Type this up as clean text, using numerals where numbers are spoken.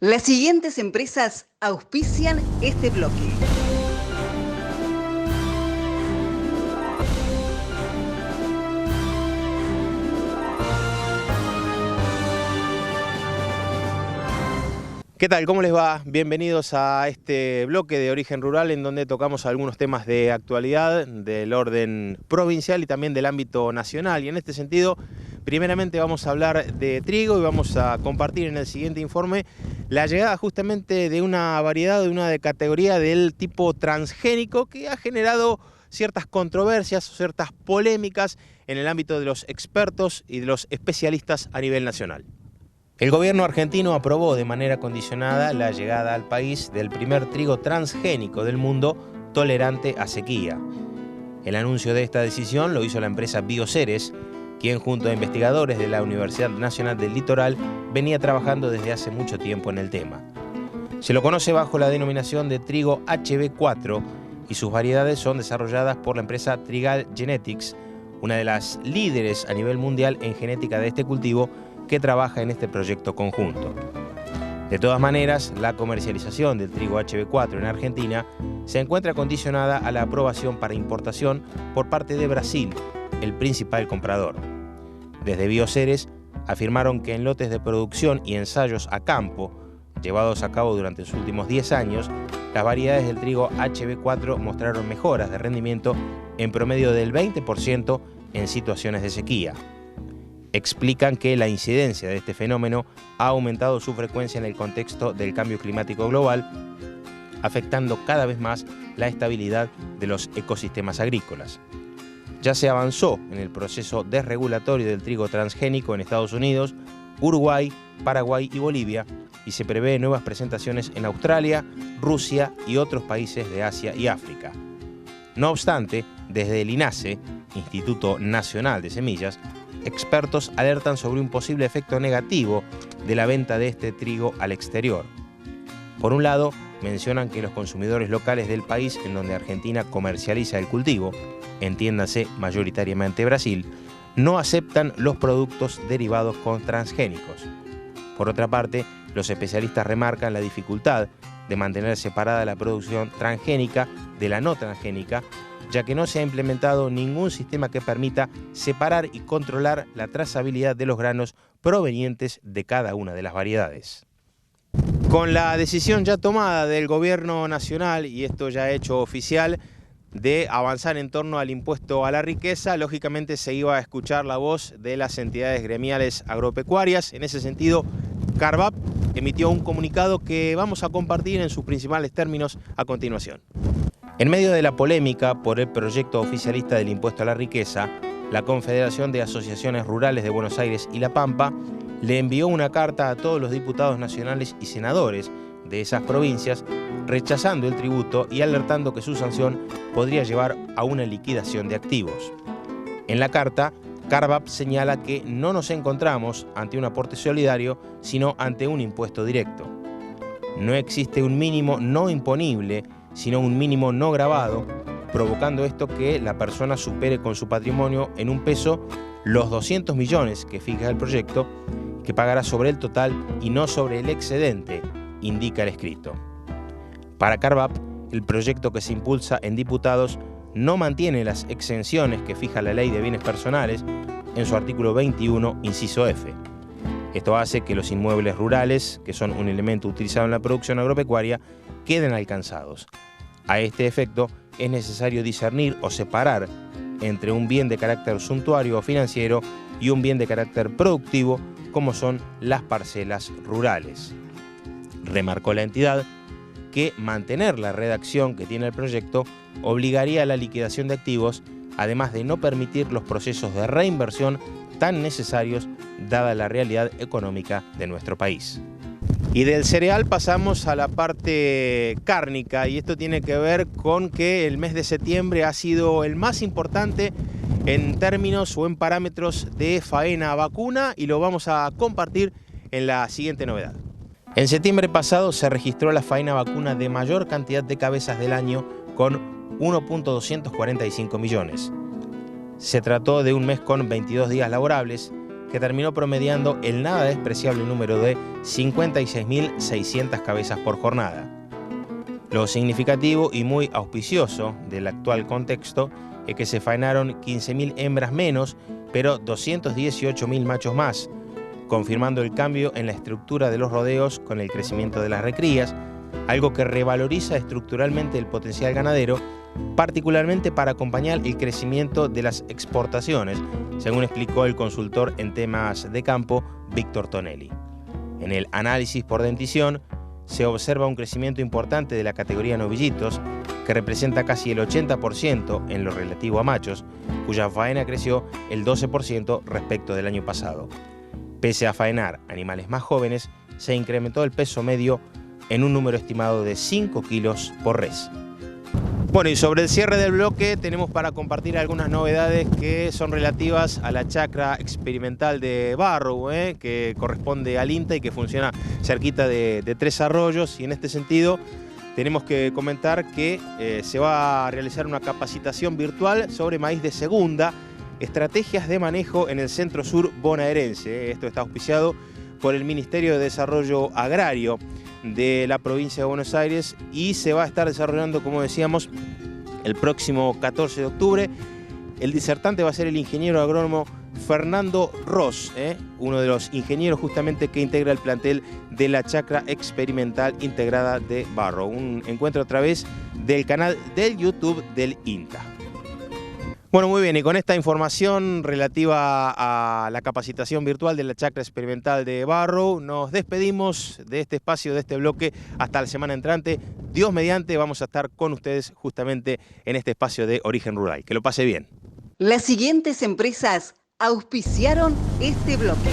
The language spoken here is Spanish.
Las siguientes empresas auspician este bloque. ¿Qué tal? ¿Cómo les va? Bienvenidos a este bloque de Origen Rural en donde tocamos algunos temas de actualidad del orden provincial y también del ámbito nacional. Y en este sentido, primeramente vamos a hablar de trigo y vamos a compartir en el siguiente informe la llegada justamente de una variedad, de una categoría del tipo transgénico que ha generado ciertas controversias, ciertas polémicas en el ámbito de los expertos y de los especialistas a nivel nacional. El gobierno argentino aprobó de manera condicionada la llegada al país del primer trigo transgénico del mundo tolerante a sequía. El anuncio de esta decisión lo hizo la empresa Bioceres, quien junto a investigadores de la Universidad Nacional del Litoral venía trabajando desde hace mucho tiempo en el tema. Se lo conoce bajo la denominación de trigo HB4 y sus variedades son desarrolladas por la empresa Trigall Genetics, una de las líderes a nivel mundial en genética de este cultivo, que trabaja en este proyecto conjunto. De todas maneras, la comercialización del trigo HB4 en Argentina se encuentra condicionada a la aprobación para importación por parte de Brasil, el principal comprador. Desde Bioceres afirmaron que en lotes de producción y ensayos a campo, llevados a cabo durante los últimos 10 años, las variedades del trigo HB4 mostraron mejoras de rendimiento en promedio del 20% en situaciones de sequía. Explican que la incidencia de este fenómeno ha aumentado su frecuencia en el contexto del cambio climático global, afectando cada vez más la estabilidad de los ecosistemas agrícolas. Ya se avanzó en el proceso desregulatorio del trigo transgénico en Estados Unidos, Uruguay, Paraguay y Bolivia, y se prevé nuevas presentaciones en Australia, Rusia y otros países de Asia y África. No obstante, desde el INASE, Instituto Nacional de Semillas, expertos alertan sobre un posible efecto negativo de la venta de este trigo al exterior. Por un lado, mencionan que los consumidores locales del país en donde Argentina comercializa el cultivo, entiéndase mayoritariamente Brasil, no aceptan los productos derivados con transgénicos. Por otra parte, los especialistas remarcan la dificultad de mantener separada la producción transgénica de la no transgénica, ya que no se ha implementado ningún sistema que permita separar y controlar la trazabilidad de los granos provenientes de cada una de las variedades. Con la decisión ya tomada del gobierno nacional, y esto ya hecho oficial, de avanzar en torno al impuesto a la riqueza, lógicamente se iba a escuchar la voz de las entidades gremiales agropecuarias. En ese sentido, Carvap emitió un comunicado que vamos a compartir en sus principales términos a continuación. En medio de la polémica por el proyecto oficialista del impuesto a la riqueza, la Confederación de Asociaciones Rurales de Buenos Aires y La Pampa le envió una carta a todos los diputados nacionales y senadores de esas provincias rechazando el tributo y alertando que su sanción podría llevar a una liquidación de activos. En la carta, Carvap señala que no nos encontramos ante un aporte solidario, sino ante un impuesto directo. No existe un mínimo no imponible, sino un mínimo no gravado, provocando esto que la persona supere con su patrimonio en un peso los 200 millones que fija el proyecto, que pagará sobre el total y no sobre el excedente, indica el escrito. Para Carvap, el proyecto que se impulsa en diputados no mantiene las exenciones que fija la Ley de Bienes Personales en su artículo 21, inciso F. Esto hace que los inmuebles rurales, que son un elemento utilizado en la producción agropecuaria, queden alcanzados. A este efecto, es necesario discernir o separar entre un bien de carácter suntuario o financiero y un bien de carácter productivo, como son las parcelas rurales. Remarcó la entidad que mantener la redacción que tiene el proyecto obligaría a la liquidación de activos, además de no permitir los procesos de reinversión tan necesarios dada la realidad económica de nuestro país. Y del cereal pasamos a la parte cárnica, y esto tiene que ver con que el mes de septiembre ha sido el más importante en términos o en parámetros de faena vacuna, y lo vamos a compartir en la siguiente novedad. En septiembre pasado se registró la faena vacuna de mayor cantidad de cabezas del año con 1.245 millones. Se trató de un mes con 22 días laborables, que terminó promediando el nada despreciable número de 56.600 cabezas por jornada. Lo significativo y muy auspicioso del actual contexto es que se faenaron 15.000 hembras menos, pero 218.000 machos más, confirmando el cambio en la estructura de los rodeos con el crecimiento de las recrías, algo que revaloriza estructuralmente el potencial ganadero, particularmente para acompañar el crecimiento de las exportaciones, según explicó el consultor en temas de campo, Víctor Tonelli. En el análisis por dentición, se observa un crecimiento importante de la categoría novillitos, que representa casi el 80% en lo relativo a machos, cuya faena creció el 12% respecto del año pasado. Pese a faenar animales más jóvenes, se incrementó el peso medio en un número estimado de 5 kilos por res. Bueno, y sobre el cierre del bloque tenemos para compartir algunas novedades que son relativas a la chacra experimental de Barrow, que corresponde al INTA y que funciona cerquita de Tres Arroyos. Y en este sentido tenemos que comentar que se va a realizar una capacitación virtual sobre maíz de segunda, estrategias de manejo en el centro sur bonaerense. Esto está auspiciado por el Ministerio de Desarrollo Agrario de la provincia de Buenos Aires y se va a estar desarrollando, como decíamos, el próximo 14 de octubre. El disertante va a ser el ingeniero agrónomo Fernando Ross, uno de los ingenieros justamente que integra el plantel de la chacra experimental integrada de Barrow. Un encuentro a través del canal del YouTube del INTA. Bueno, muy bien, y con esta información relativa a la capacitación virtual de la chacra experimental de Barrow, nos despedimos de este espacio, de este bloque, hasta la semana entrante. Dios mediante, vamos a estar con ustedes justamente en este espacio de Origen Rural. Que lo pase bien. Las siguientes empresas auspiciaron este bloque.